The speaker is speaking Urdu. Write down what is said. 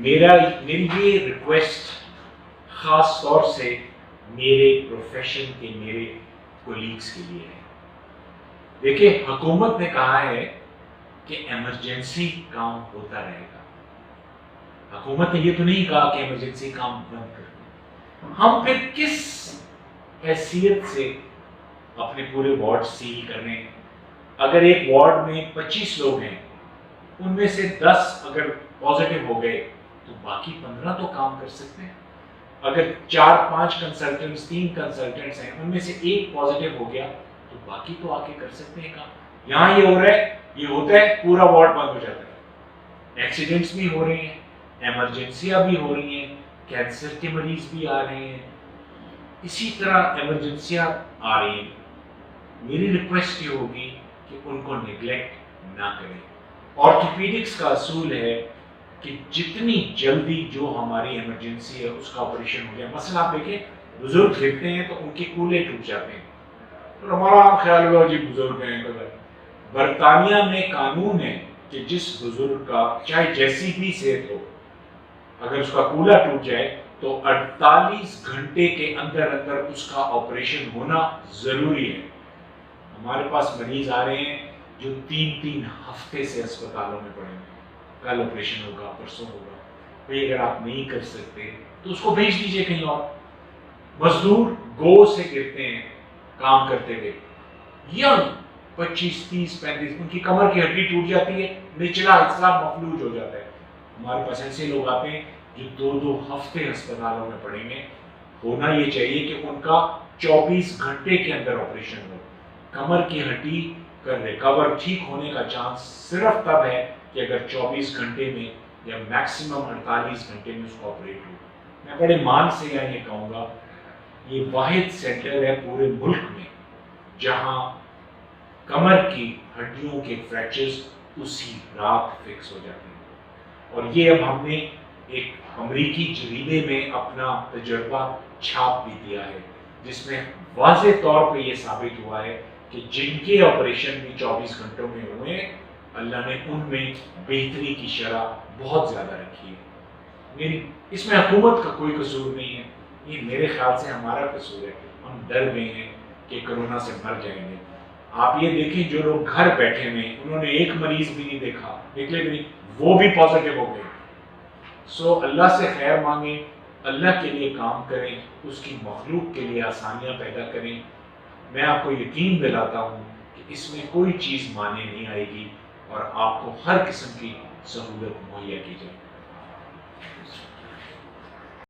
میری یہ ریکویسٹ خاص طور سے میرے پروفیشن کے میرے کولیگز کے لیے ہے. دیکھیں حکومت نے کہا ہے کہ ایمرجنسی کام ہوتا رہے گا. حکومت نے یہ تو نہیں کہا کہ ایمرجنسی کام بند کر دیں. ہم پھر کس حیثیت سے اپنے پورے وارڈ سیل کر رہے ہیں؟ اگر ایک وارڈ میں 25 لوگ ہیں، ان میں سے 10 اگر پازیٹیو ہو گئے تو باقی 15 تو کام کر سکتے ہیں. اگر 4-5 کنسلٹنٹس 3 کنسلٹنٹس ہیں، ان میں سے ایک پازیٹیو ہو گیا تو باقی تو آ کے کر سکتے ہیں کام. یہاں یہ ہو رہا ہے، یہ ہوتا ہے پورا وارڈ بند ہو جاتا ہے. ایکسیڈنٹس بھی ہو رہے ہیں، ایمرجنسیاں بھی ہو رہی ہیں، کینسر کے مریض بھی آ رہے ہیں، اسی طرح ایمرجنسیاں آ رہی ہیں. میری ریکویسٹ یہ ہوگی کہ ان کو نیگلیکٹ نہ کریں. آرتھوپیڈکس کا اصول ہے کہ جتنی جلدی جو ہماری ایمرجنسی ہے اس کا آپریشن ہو جائے. مثلا آپ دیکھیں بزرگ گرتے ہیں تو ان کے کولے ٹوٹ جاتے ہیں، اور ہمارا خیال ہوگا جی بزرگ ہیں. برطانیہ میں قانون ہے کہ جس بزرگ کا چاہے جیسی بھی صحت ہو، اگر اس کا کولا ٹوٹ جائے تو 48 گھنٹے کے اندر اندر اس کا آپریشن ہونا ضروری ہے. ہمارے پاس مریض آ رہے ہیں جو 3 ہفتے سے اسپتالوں میں پڑے ہیں. کل آپریشن ہوگا، پرسوں ہوگا. بھئی اگر آپ نہیں کر سکتے تو اس کو بھیج دیجئے کہیں اور. مزدور گو سے گرتے ہیں کام کرتے ہوئے، ینگ 25 30 35، ان کی کمر کی ہڈی ٹوٹ جاتی ہے، نچلا حصہ مفلوج ہو جاتا ہے. ہمارے پاس ایسے لوگ آتے ہیں جو 2 ہفتے اسپتالوں میں پڑیں گے. ہونا یہ چاہیے کہ ان کا 24 گھنٹے کے اندر آپریشن ہو. کمر کی ہڈی کا ریکور ٹھیک ہونے کا چانس صرف تب ہے کہ اگر 24 گھنٹے میں یا میکسیمم 48 گھنٹے میں اس کو آپریٹ ہو. میں بڑے مان سے یہ کہوں گا، یہ واحد سینٹر ہے پورے ملک میں جہاں کمر کی ہڈیوں کے فریکچرز اسی رات فکس ہو جاتے ہیں. اور یہ اب ہم نے ایک امریکی جریدے میں اپنا تجربہ چھاپ بھی دیا ہے، جس میں واضح طور پہ یہ ثابت ہوا ہے کہ جن کے آپریشن بھی 24 گھنٹوں میں ہوئے، اللہ نے ان میں بہتری کی شرح بہت زیادہ رکھی ہے. اس میں حکومت کا کوئی قصور نہیں ہے، یہ میرے خیال سے ہمارا قصور ہے. ہم ڈر گئے ہیں کہ کرونا سے مر جائیں گے. آپ یہ دیکھیں جو لوگ گھر بیٹھے ہوئے ہیں، انہوں نے ایک مریض بھی نہیں دیکھا، نکلے بھی نہیں، وہ بھی پازیٹیو ہو گئے. سو اللہ سے خیر مانگیں، اللہ کے لیے کام کریں، اس کی مخلوق کے لیے آسانیاں پیدا کریں. میں آپ کو یقین دلاتا ہوں کہ اس میں کوئی چیز مانے نہیں آئے گی اور آپ کو ہر قسم کی سہولت مہیا کی جائے گی.